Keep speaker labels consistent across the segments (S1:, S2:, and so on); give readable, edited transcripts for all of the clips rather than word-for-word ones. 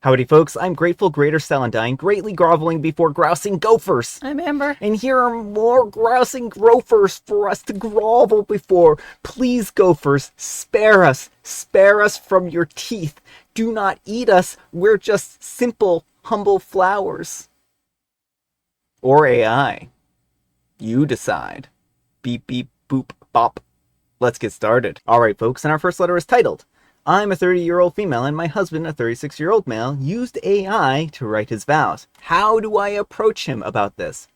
S1: Howdy folks, I'm Grateful Greater Celandine, greatly groveling before grousing gophers.
S2: I'm Amber.
S1: And here are more grousing gophers for us to grovel before. Please, gophers, spare us. Spare us from your teeth. Do not eat us. We're just simple, humble flowers. Or AI. You decide. Beep, beep, boop, bop. Let's get started. Alright folks, and our first letter is titled, I'm a 30-year-old female and my husband, a 36-year-old male, used AI to write his vows. How do I approach him about this?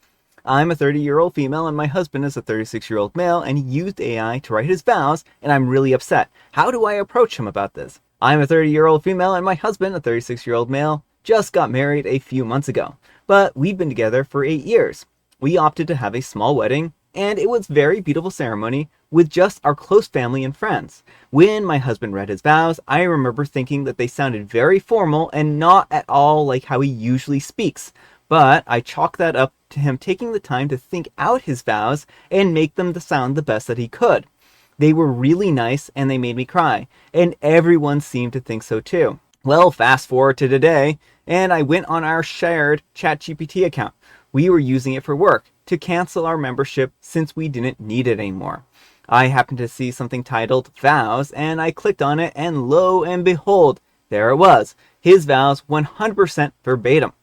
S1: I'm a 30-year-old female and my husband is a 36-year-old male and he used AI to write his vows and I'm really upset. How do I approach him about this? I'm a 30-year-old female and my husband, a 36-year-old male, just got married a few months ago. But we've been together for 8 years. We opted to have a small wedding and it was a very beautiful ceremony with just our close family and friends. When my husband read his vows, I remember thinking that they sounded very formal and not at all like how he usually speaks. But I chalk that up to him taking the time to think out his vows and make them sound the best that he could. They were really nice and they made me cry, and everyone seemed to think so too. Well, fast forward to today, and I went on our shared ChatGPT account. We were using it for work to cancel our membership since we didn't need it anymore. I happened to see something titled Vows, and I clicked on it, and lo and behold, there it was. His vows 100% verbatim.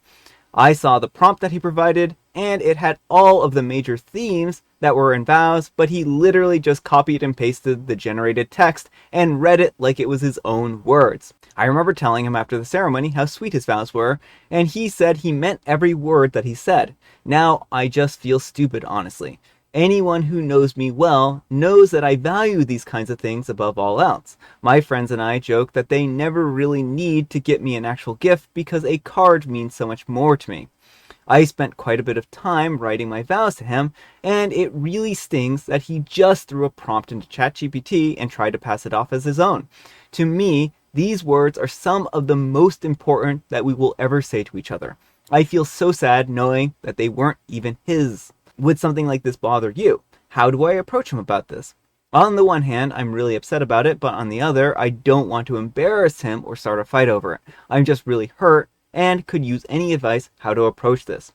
S1: I saw the prompt that he provided, and it had all of the major themes that were in Vows, but he literally just copied and pasted the generated text and read it like it was his own words. I remember telling him after the ceremony how sweet his vows were, and he said he meant every word that he said. Now I just feel stupid, honestly. Anyone who knows me well knows that I value these kinds of things above all else. My friends and I joke that they never really need to get me an actual gift because a card means so much more to me. I spent quite a bit of time writing my vows to him, and it really stings that he just threw a prompt into ChatGPT and tried to pass it off as his own. To me, these words are some of the most important that we will ever say to each other. I feel so sad knowing that they weren't even his. Would something like this bother you? How do I approach him about this? On the one hand, I'm really upset about it, but on the other, I don't want to embarrass him or start a fight over it. I'm just really hurt and could use any advice how to approach this.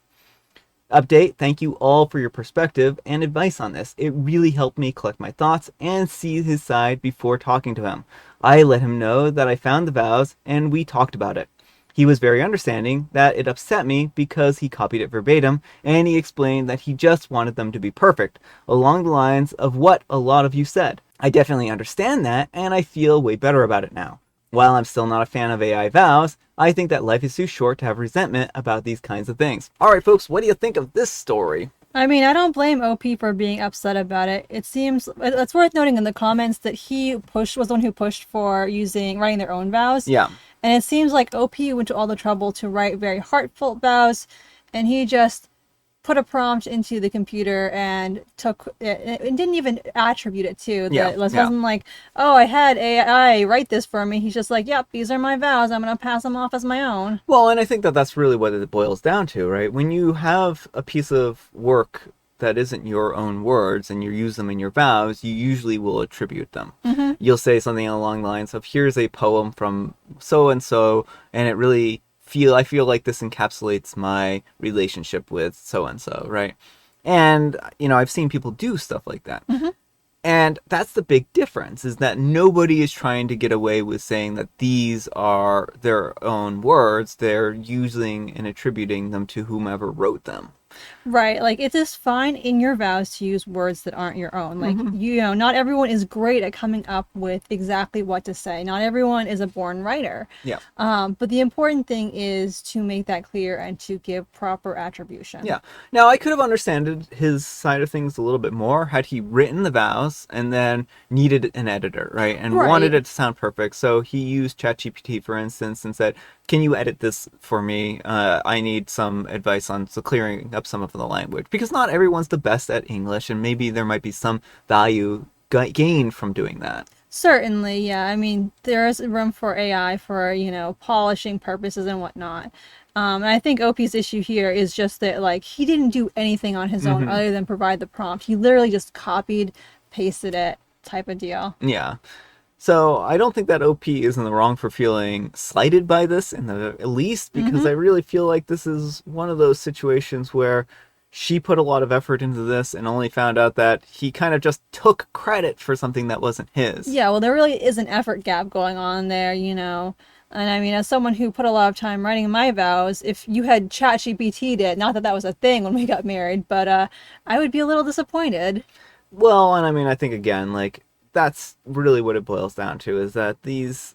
S1: Update, thank you all for your perspective and advice on this. It really helped me collect my thoughts and see his side before talking to him. I let him know that I found the vows and we talked about it. He was very understanding that it upset me because he copied it verbatim, and he explained that he just wanted them to be perfect, along the lines of what a lot of you said. I definitely understand that, and I feel way better about it now. While I'm still not a fan of AI vows, I think that life is too short to have resentment about these kinds of things. Alright folks, what do you think of this story?
S2: I mean, I don't blame OP for being upset about it. It seems, it's worth noting in the comments that he was the one who pushed for writing their own vows.
S1: Yeah.
S2: And it seems like OP went to all the trouble to write very heartfelt vows, and he just put a prompt into the computer and took it and didn't even attribute it to. It wasn't like, oh, I had AI write this for me. He's just like, yep, these are my vows. I'm going to pass them off as my own.
S1: Well, and I think that that's really what it boils down to, right? When you have a piece of work that isn't your own words and you use them in your vows, you usually will attribute them. Mm-hmm. You'll say something along the lines of, here's a poem from so-and-so, and it really I feel like this encapsulates my relationship with so-and-so, right? And, I've seen people do stuff like that. Mm-hmm. And that's the big difference, is that nobody is trying to get away with saying that these are their own words. They're using and attributing them to whomever wrote them.
S2: Right, like it is fine in your vows to use words that aren't your own. Like, not everyone is great at coming up with exactly what to say. Not everyone is a born writer.
S1: Yeah.
S2: But the important thing is to make that clear and to give proper attribution.
S1: Yeah. Now, I could have understood his side of things a little bit more had he written the vows and then needed an editor, right? And wanted it to sound perfect. So he used ChatGPT, for instance, and said, can you edit this for me? I need some advice on clearing up some of the language. Because not everyone's the best at English, and maybe there might be some value gained from doing that.
S2: Certainly, yeah. I mean, there is room for AI for, polishing purposes and whatnot. And I think OP's issue here is just that, like, he didn't do anything on his own other than provide the prompt. He literally just copied, pasted it type of deal.
S1: Yeah. So I don't think that OP is in the wrong for feeling slighted by this in the least, because I really feel like this is one of those situations where she put a lot of effort into this and only found out that he kind of just took credit for something that wasn't his.
S2: Yeah, well, there really is an effort gap going on there, And I mean, as someone who put a lot of time writing my vows, if you had ChatGPT'd it, not that that was a thing when we got married, but I would be a little disappointed.
S1: Well, and I mean, I think again, like, that's really what it boils down to, is that these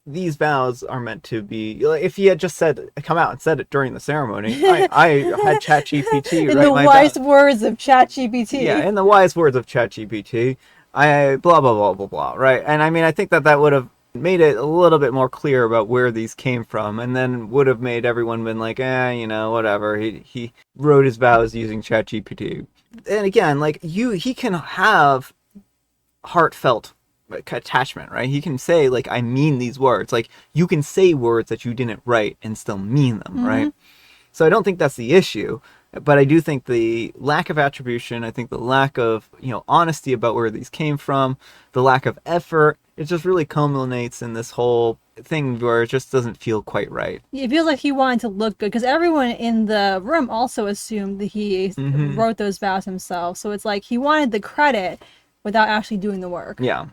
S1: vows are meant to be, like, if he had just come out and said it during the ceremony, I had ChatGPT
S2: In
S1: write
S2: the
S1: my
S2: wise
S1: vows.
S2: words of ChatGPT.
S1: Yeah, in the wise words of ChatGPT, I blah blah blah blah blah, right? And I mean, I think that would have made it a little bit more clear about where these came from, and then would have made everyone been like, whatever. He wrote his vows using ChatGPT. And again, like, he can have heartfelt, like, attachment, right? He can say, like, I mean these words. Like, you can say words that you didn't write and still mean them, right? So I don't think that's the issue, but I do think the lack of attribution, I think the lack of, honesty about where these came from, the lack of effort, it just really culminates in this whole thing where it just doesn't feel quite right.
S2: It feels like he wanted to look good because everyone in the room also assumed that he wrote those vows himself. So it's like he wanted the credit without actually doing the work.
S1: Yeah.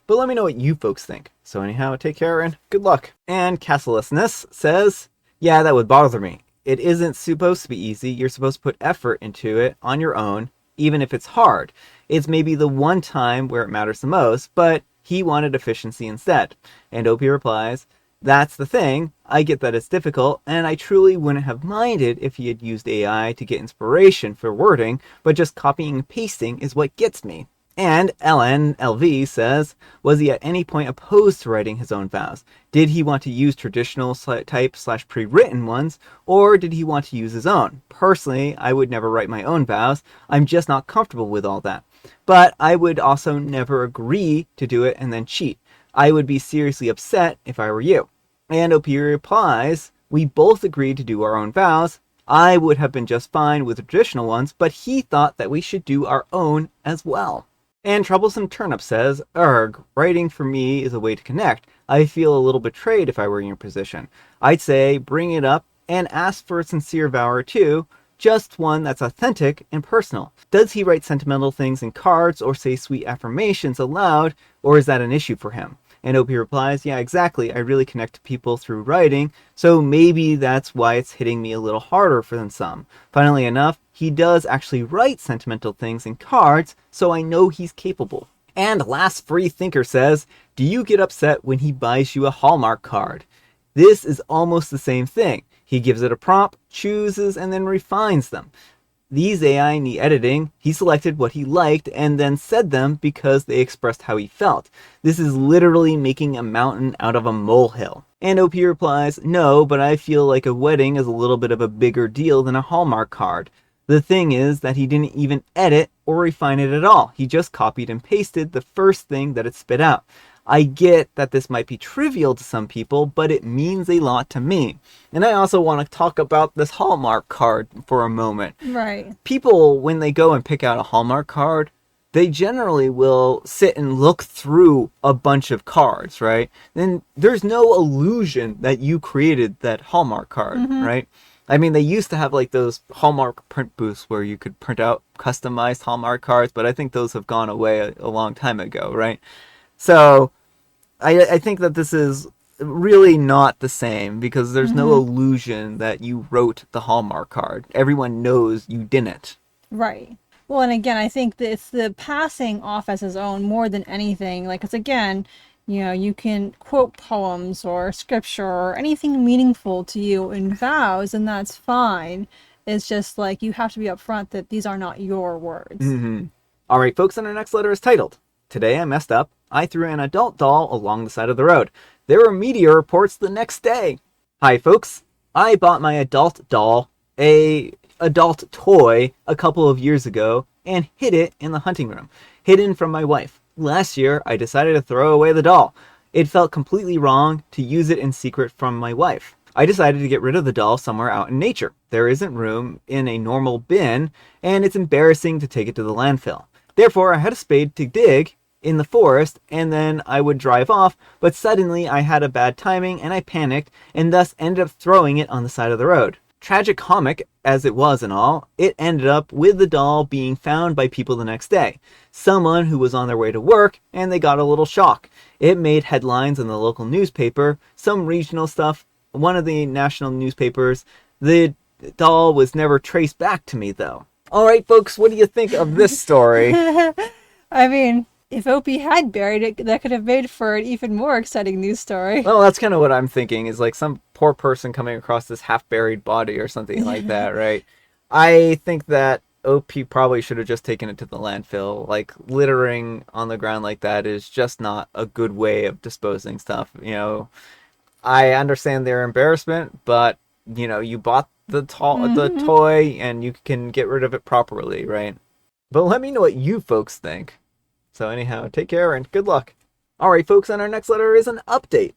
S1: But let me know what you folks think. So anyhow, take care and good luck. And Castlelessness says, yeah, that would bother me. It isn't supposed to be easy. You're supposed to put effort into it on your own, even if it's hard. It's maybe the one time where it matters the most, but he wanted efficiency instead. And OP replies, that's the thing. I get that it's difficult, and I truly wouldn't have minded if he had used AI to get inspiration for wording, but just copying and pasting is what gets me. And LNLV says, was he at any point opposed to writing his own vows? Did he want to use traditional type / pre-written ones, or did he want to use his own? Personally, I would never write my own vows. I'm just not comfortable with all that. But I would also never agree to do it and then cheat. I would be seriously upset if I were you. And OP replies, we both agreed to do our own vows. I would have been just fine with the traditional ones, but he thought that we should do our own as well. And Troublesome Turnip says, writing for me is a way to connect. I feel a little betrayed if I were in your position. I'd say bring it up and ask for a sincere vow or two, just one that's authentic and personal. Does he write sentimental things in cards or say sweet affirmations aloud, or is that an issue for him? And OP replies, yeah, exactly. I really connect to people through writing, so maybe that's why it's hitting me a little harder than some. Funnily enough, he does actually write sentimental things in cards, so I know he's capable. And Last Free Thinker says, do you get upset when he buys you a Hallmark card? This is almost the same thing. He gives it a prompt, chooses, and then refines them. These AI need editing. He selected what he liked and then said them because they expressed how he felt. This is literally making a mountain out of a molehill. And OP replies, no, but I feel like a wedding is a little bit of a bigger deal than a Hallmark card. The thing is that he didn't even edit or refine it at all. He just copied and pasted the first thing that it spit out. I get that this might be trivial to some people, but it means a lot to me. And I also want to talk about this Hallmark card for a moment.
S2: Right.
S1: People, when they go and pick out a Hallmark card, they generally will sit and look through a bunch of cards, right? Then there's no illusion that you created that Hallmark card, right? I mean, they used to have like those Hallmark print booths where you could print out customized Hallmark cards, but I think those have gone away a long time ago, right? So I think that this is really not the same because there's no illusion that you wrote the Hallmark card. Everyone knows you didn't.
S2: Right. Well, and again, I think that it's the passing off as his own more than anything. Like, it's again, you can quote poems or scripture or anything meaningful to you in vows, and that's fine. It's just like you have to be upfront that these are not your words.
S1: All right, folks, and our next letter is titled, Today I Messed Up. I threw an adult doll along the side of the road. There were meteor reports the next day. Hi, folks. I bought my adult doll, a adult toy, a couple of years ago and hid it in the hunting room, hidden from my wife. Last year, I decided to throw away the doll. It felt completely wrong to use it in secret from my wife. I decided to get rid of the doll somewhere out in nature. There isn't room in a normal bin, and it's embarrassing to take it to the landfill. Therefore, I had a spade to dig in the forest, and then I would drive off, but suddenly I had a bad timing and I panicked and thus ended up throwing it on the side of the road. Tragicomic as it was and all, it ended up with the doll being found by people the next day. Someone who was on their way to work, and they got a little shock. It made headlines in the local newspaper, some regional stuff, one of the national newspapers. The doll was never traced back to me, though. Alright, folks, what do you think of this story?
S2: I mean, if Opie had buried it, that could have made for an even more exciting news story.
S1: Well, that's kind of what I'm thinking, is like some poor person coming across this half-buried body or something like that, right? I think that OP probably should have just taken it to the landfill. Like, littering on the ground like that is just not a good way of disposing stuff, you know? I understand their embarrassment, but, you know, you bought the toy and you can get rid of it properly, right? But let me know what you folks think. So anyhow, take care and good luck. Alright folks, and our next letter is an update.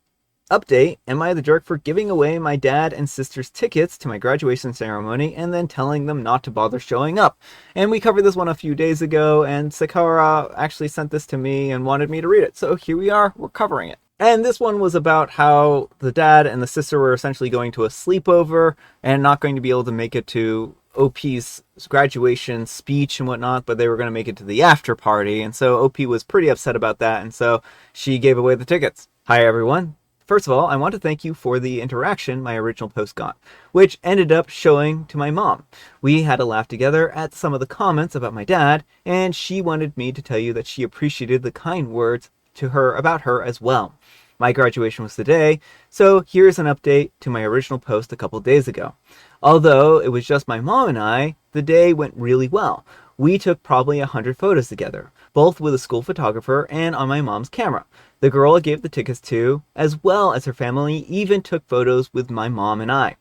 S1: Update, am I the jerk for giving away my dad and sister's tickets to my graduation ceremony and then telling them not to bother showing up? And we covered this one a few days ago, and Sakura actually sent this to me and wanted me to read it. So here we are, we're covering it. And this one was about how the dad and the sister were essentially going to a sleepover and not going to be able to make it to OP's graduation speech and whatnot, but they were going to make it to the after party. And so OP was pretty upset about that, and so she gave away the tickets. Hi everyone. First of all, I want to thank you for the interaction my original post got, which ended up showing to my mom. We had a laugh together at some of the comments about my dad, and she wanted me to tell you that she appreciated the kind words to her about her as well. My graduation was today, so here's an update to my original post a couple days ago. Although it was just my mom and I, the day went really well. We took probably 100 photos together, both with a school photographer and on my mom's camera. The girl I gave the tickets to, as well as her family, even took photos with my mom and I.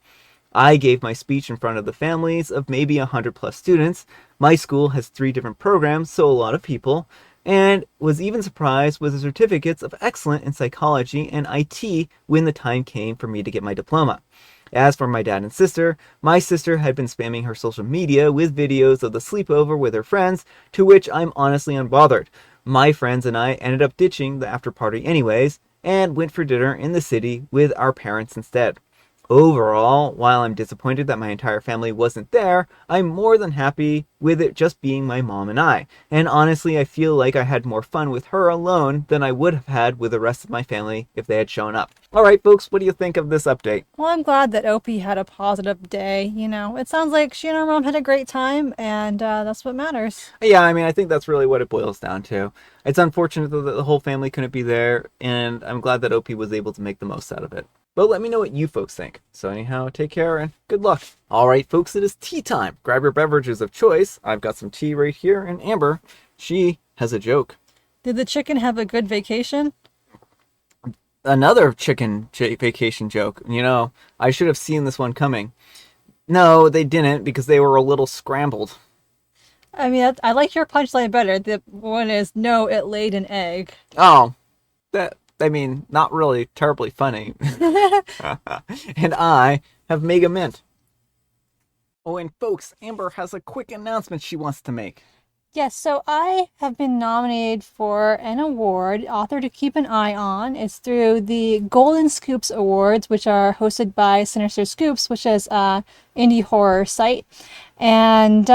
S1: I gave my speech in front of the families of maybe 100 plus students. My school has 3 different programs, so a lot of people, and was even surprised with the certificates of excellence in psychology and IT when the time came for me to get my diploma. As for my dad and sister, my sister had been spamming her social media with videos of the sleepover with her friends, to which I'm honestly unbothered. My friends and I ended up ditching the after party anyways, and went for dinner in the city with our parents instead. Overall, while I'm disappointed that my entire family wasn't there, I'm more than happy with it just being my mom and I. And honestly, I feel like I had more fun with her alone than I would have had with the rest of my family if they had shown up. Alright folks, what do you think of this update?
S2: Well, I'm glad that Opie had a positive day. You know, it sounds like she and her mom had a great time, and that's what matters.
S1: Yeah, I mean, I think that's really what it boils down to. It's unfortunate that the whole family couldn't be there, and I'm glad that Opie was able to make the most out of it. But let me know what you folks think. So anyhow, take care and good luck. Alright folks, it is tea time. Grab your beverages of choice. I've got some tea right here, and Amber, she has a joke.
S2: Did the chicken have a good vacation?
S1: Another chicken vacation joke. You know, I should have seen this one coming. No, they didn't, because they were a little scrambled.
S2: I mean, I like your punchline better. The one is, no, it laid an egg.
S1: Oh, I mean, not really terribly funny. And I have Mega Mint. Oh, and folks, Amber has a quick announcement she wants to make.
S2: Yes, so I have been nominated for an award, author to keep an eye on. It's through the Golden Scoops Awards, which are hosted by Sinister Scoops, which is an indie horror site. And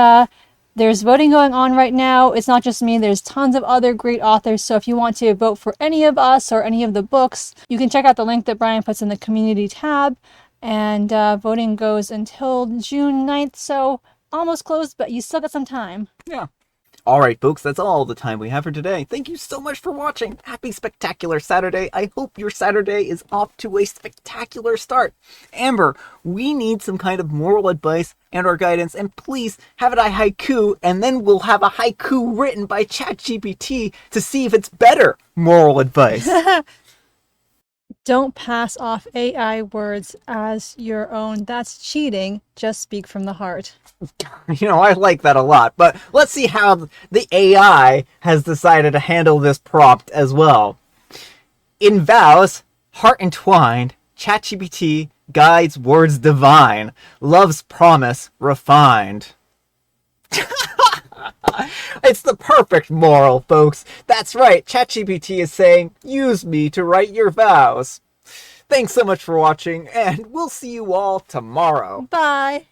S2: there's voting going on right now. It's not just me. There's tons of other great authors. So if you want to vote for any of us or any of the books, you can check out the link that Brian puts in the community tab. And voting goes until June 9th. So almost closed, but you still got some time.
S1: Yeah. Alright folks, that's all the time we have for today. Thank you so much for watching. Happy Spectacular Saturday. I hope your Saturday is off to a spectacular start. Amber, we need some kind of moral advice and or guidance, and please have it a haiku, and then we'll have a haiku written by ChatGPT to see if it's better moral advice.
S2: Don't pass off AI words as your own. That's cheating. Just speak from the heart.
S1: You know, I like that a lot, but let's see how the AI has decided to handle this prompt as well. In Vows, heart entwined, ChatGPT guides words divine, love's promise refined. It's the perfect moral, folks. That's right, ChatGPT is saying, use me to write your vows. Thanks so much for watching, and we'll see you all tomorrow.
S2: Bye.